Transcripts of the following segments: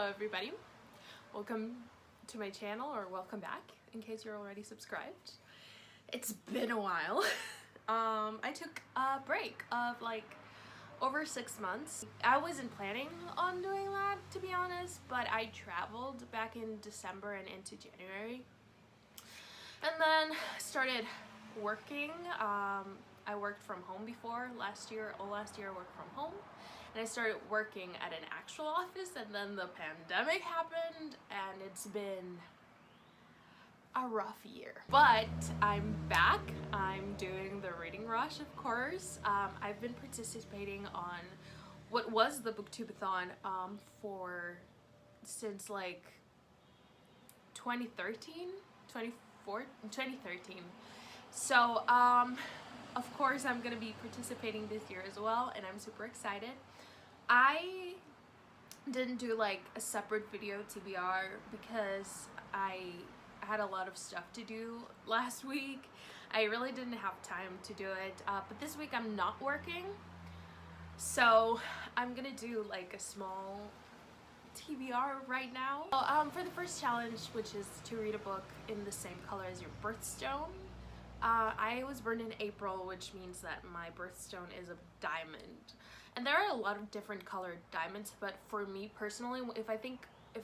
everybody, welcome to my channel, or welcome back in case you're already subscribed. It's been a while. I took a break of like over 6 months. I wasn't planning on doing that, to be honest, but I traveled back in December and into January and then started working. I worked from home before. Last year I worked from home, and I started working at an actual office, and then the pandemic happened and it's been a rough year. But I'm back. I'm doing the reading rush, of course. I've been participating on what was the booktubeathon since like 2013. So of course I'm gonna be participating this year as well, and I'm super excited. I didn't do like a separate video TBR because I had a lot of stuff to do last week. I really didn't have time to do it, but this week I'm not working, so I'm gonna do like a small TBR right now. For the first challenge, which is to read a book in the same color as your birthstone. I was born in April, which means that my birthstone is a diamond. And there are a lot of different colored diamonds, but for me personally, if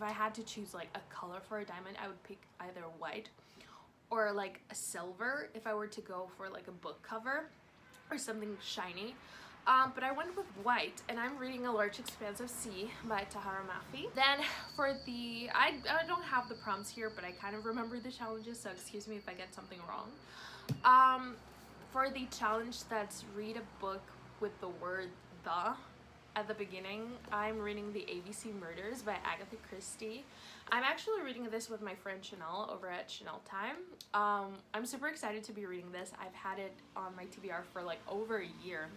I had to choose like a color for a diamond, I would pick either white or like a silver if I were to go for like a book cover or something shiny. But I went with white, and I'm reading A Large Expanse of Sea by Tahara Mafi. Then for the, I don't have the prompts here, but I kind of remember the challenges, so excuse me if I get something wrong. For the challenge that's read a book with the word "the" at the beginning, I'm reading The ABC Murders by Agatha Christie. I'm actually reading this with my friend Chanel over at Chanel Time. I'm super excited to be reading this. I've had it on my TBR for like over a year.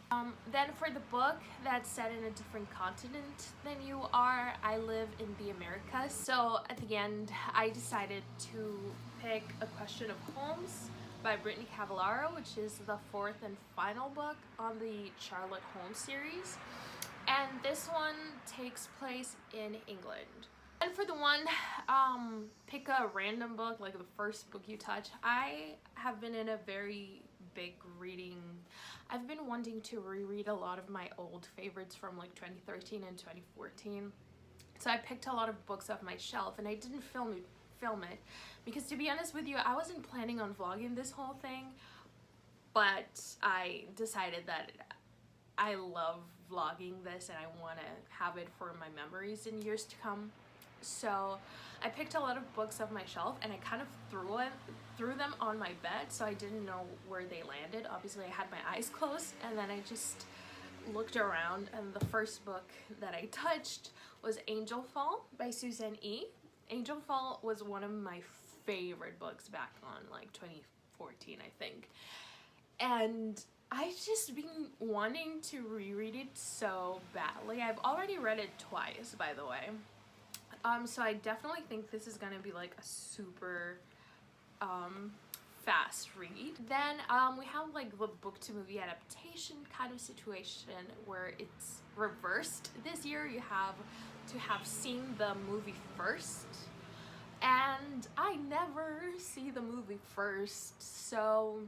Then for the book that's set in a different continent than you are, I live in the Americas. So at the end, I decided to pick A Question of Holmes by Brittany Cavallaro, which is the 4th and final book on the Sherlock Holmes series. And this one takes place in England. And for the one, pick a random book, like the first book you touch. I have been in a very big reading. I've been wanting to reread a lot of my old favorites from like 2013 and 2014. So I picked a lot of books off my shelf, and I didn't film it because, to be honest with you, I wasn't planning on vlogging this whole thing, but I decided that I love vlogging this and I want to have it for my memories in years to come. So I picked a lot of books off my shelf, and I kind of threw them on my bed, so I didn't know where they landed. Obviously I had my eyes closed, and then I just looked around, and the first book that I touched was Angel Fall by Susan E. Angel Fall was one of my favorite books back on like 2014, I think, and I've just been wanting to reread it so badly. I've already read it twice, by the way. So I definitely think this is gonna be like a super fast read. Then we have like the book to movie adaptation kind of situation where it's reversed. This year you have to have seen the movie first, and I never see the movie first, so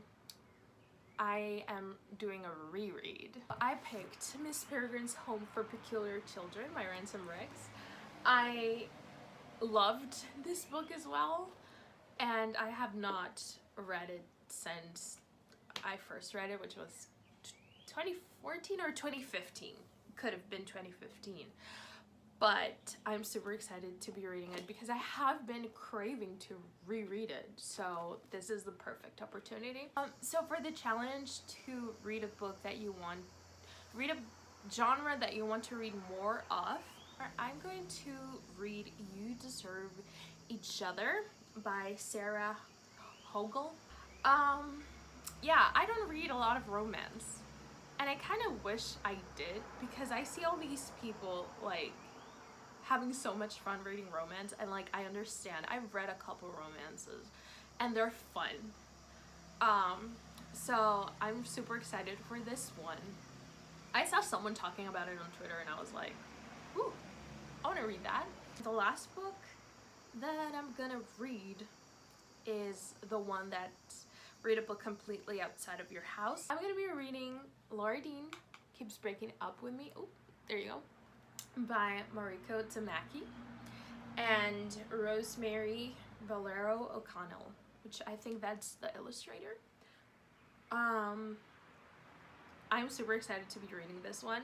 I am doing a reread. I picked Miss Peregrine's Home for Peculiar Children by Ransom Riggs. I loved this book as well, and I have not read it since I first read it, which was 2014 or 2015. Could have been 2015. But I'm super excited to be reading it because I have been craving to reread it, so this is the perfect opportunity. So for the challenge to read a book that you want, read a genre that you want to read more of, I'm going to read You Deserve Each Other by Sarah Hogel. Yeah, I don't read a lot of romance, and I kind of wish I did, because I see all these people like having so much fun reading romance, and like I understand. I've read a couple romances and they're fun. So I'm super excited for this one. I saw someone talking about it on Twitter, and I was like, ooh, I want to read that. The last book that I'm gonna read is the one that's read a book completely outside of your house. I'm gonna be reading Laura Dean Keeps Breaking Up With Me. Oh, there you go. By Mariko Tamaki and Rosemary Valero O'Connell, which I think that's the illustrator. I'm super excited to be reading this one.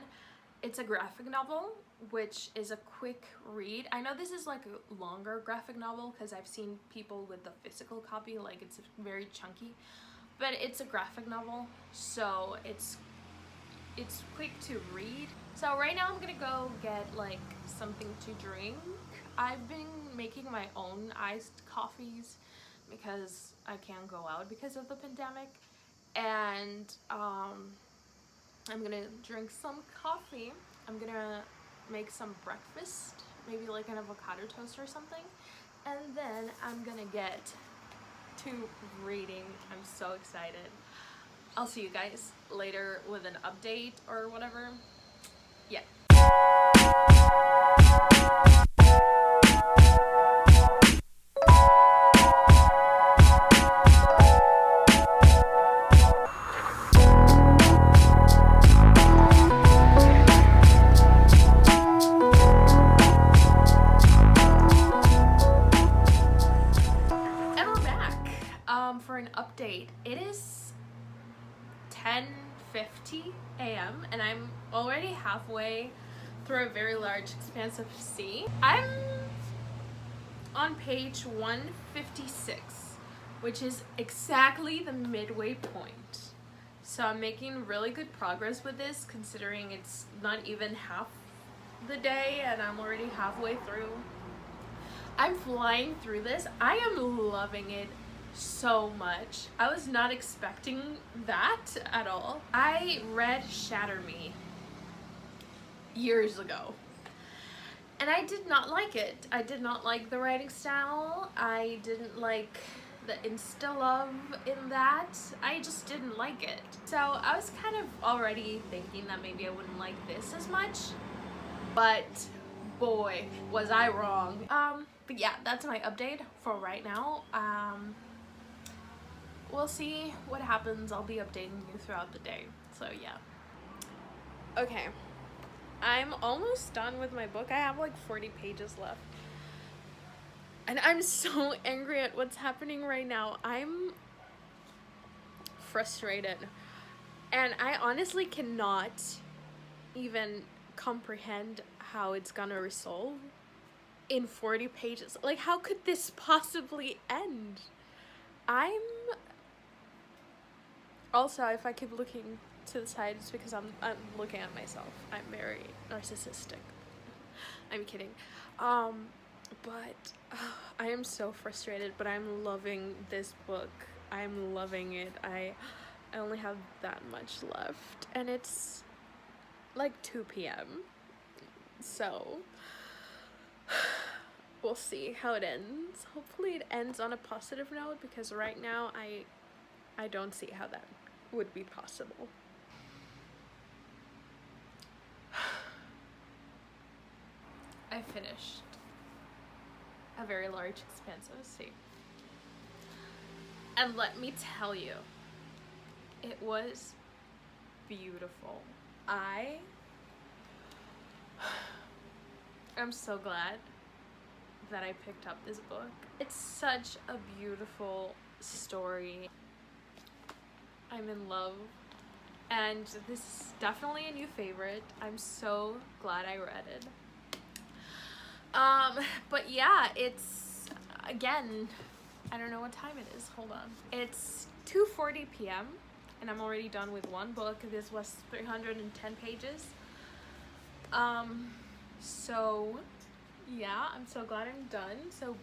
It's a graphic novel, which is a quick read. I know this is like a longer graphic novel because I've seen people with the physical copy, like it's very chunky, but it's a graphic novel, so it's quick to read. So right now I'm gonna go get like something to drink. I've been making my own iced coffees because I can't go out because of the pandemic, and I'm gonna drink some coffee. I'm gonna make some breakfast, maybe like an avocado toast or something, and then I'm gonna get to reading. I'm so excited. I'll see you guys later with an update or whatever. Yeah. For an update. It is 10:50 a.m. and I'm already halfway through a very large expanse of sea. I'm on page 156, which is exactly the midway point. So I'm making really good progress with this, considering it's not even half the day and I'm already halfway through. I'm flying through this. I am loving it so much. I was not expecting that at all. I read Shatter Me years ago and I did not like it. I did not like the writing style. I didn't like the insta love in that. I just didn't like it. So I was kind of already thinking that maybe I wouldn't like this as much, but boy was I wrong. But yeah, that's my update for right now. We'll see what happens. I'll be updating you throughout the day. So yeah. Okay. I'm almost done with my book. I have like 40 pages left. And I'm so angry at what's happening right now. I'm frustrated. And I honestly cannot even comprehend how it's gonna resolve in 40 pages. Like, how could this possibly end? Also, if I keep looking to the side, it's because I'm looking at myself. I'm very narcissistic. I'm kidding. But I am so frustrated, but I'm loving this book. I'm loving it. I only have that much left, and it's like 2 p.m. So we'll see how it ends. Hopefully it ends on a positive note, because right now I don't see how that would be possible. I finished a very large expanse of sea. And let me tell you, it was beautiful. I'm so glad that I picked up this book. It's such a beautiful story. I'm in love, and this is definitely a new favorite. I'm so glad I read it. But yeah, it's, again, I don't know what time it is. Hold on. It's 2:40 p.m. and I'm already done with one book. This was 310 pages. So yeah, I'm so glad I'm done. So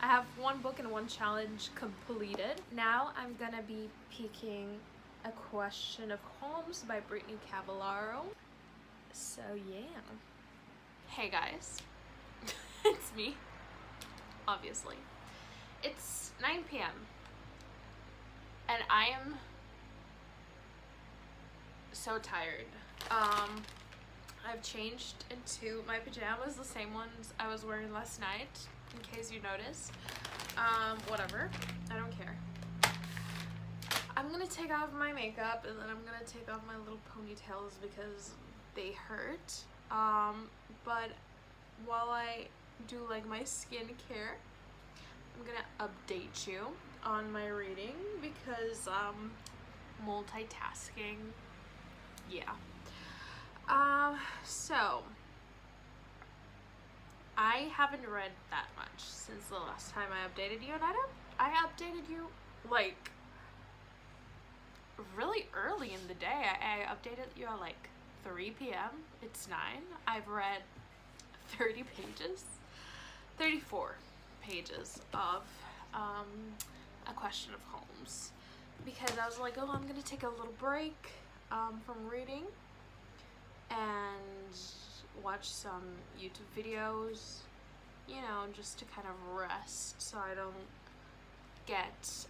I have one book and one challenge completed. Now I'm gonna be picking A Question of Homes by Brittany Cavallaro. So yeah. Hey guys, it's me, obviously. It's 9 p.m. and I am so tired. I've changed into my pajamas, the same ones I was wearing last night, in case you noticed. Whatever, I don't care. I'm gonna take off my makeup and then I'm gonna take off my little ponytails because they hurt. But while I do like my skincare, I'm gonna update you on my reading because multitasking, yeah. So I haven't read that much since the last time I updated you, and I updated you like really early in the day. I updated you at like 3 p.m. It's 9. I've read 30 pages, 34 pages of A Question of Homes, because I was like, oh, I'm gonna take a little break from reading and watch some YouTube videos, you know, just to kind of rest so I don't get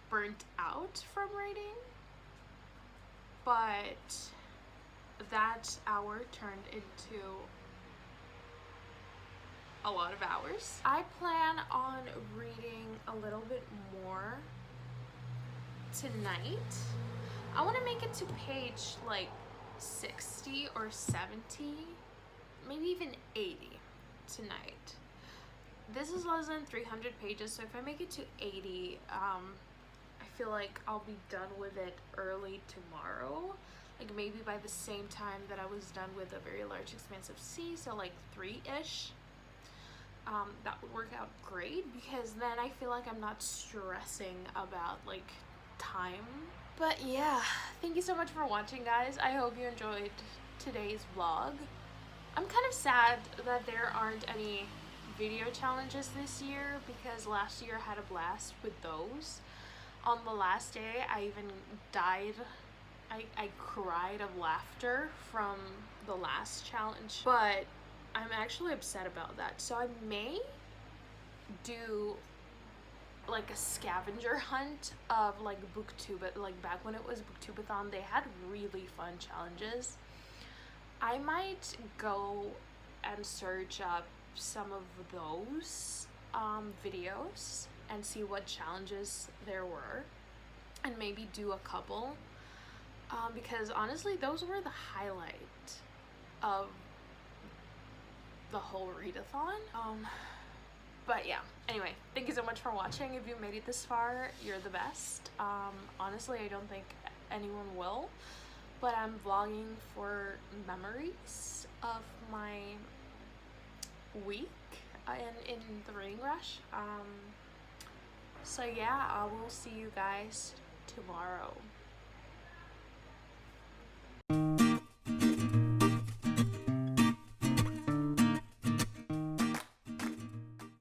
burnt out from reading. But that hour turned into a lot of hours. I plan on reading a little bit more tonight. I want to make it to page like 60 or 70, maybe even 80 tonight. This is less than 300 pages, so if I make it to 80, I feel like I'll be done with it early tomorrow, like maybe by the same time that I was done with A Very Large Expanse of Sea, so like 3-ish. That would work out great because then I feel like I'm not stressing about like time. But yeah, thank you so much for watching, guys. I hope you enjoyed today's vlog. I'm kind of sad that there aren't any video challenges this year because last year I had a blast with those. On the last day, I even died. I cried of laughter from the last challenge, but I'm actually upset about that. So I may do like a scavenger hunt of like booktube, like back when it was booktubeathon, they had really fun challenges. I might go and search up some of those videos and see what challenges there were and maybe do a couple, because honestly those were the highlight of the whole readathon. But yeah, anyway, thank you so much for watching. If you made it this far, you're the best. Honestly, I don't think anyone will, but I'm vlogging for memories of my week in the reading rush. So yeah, I will see you guys tomorrow.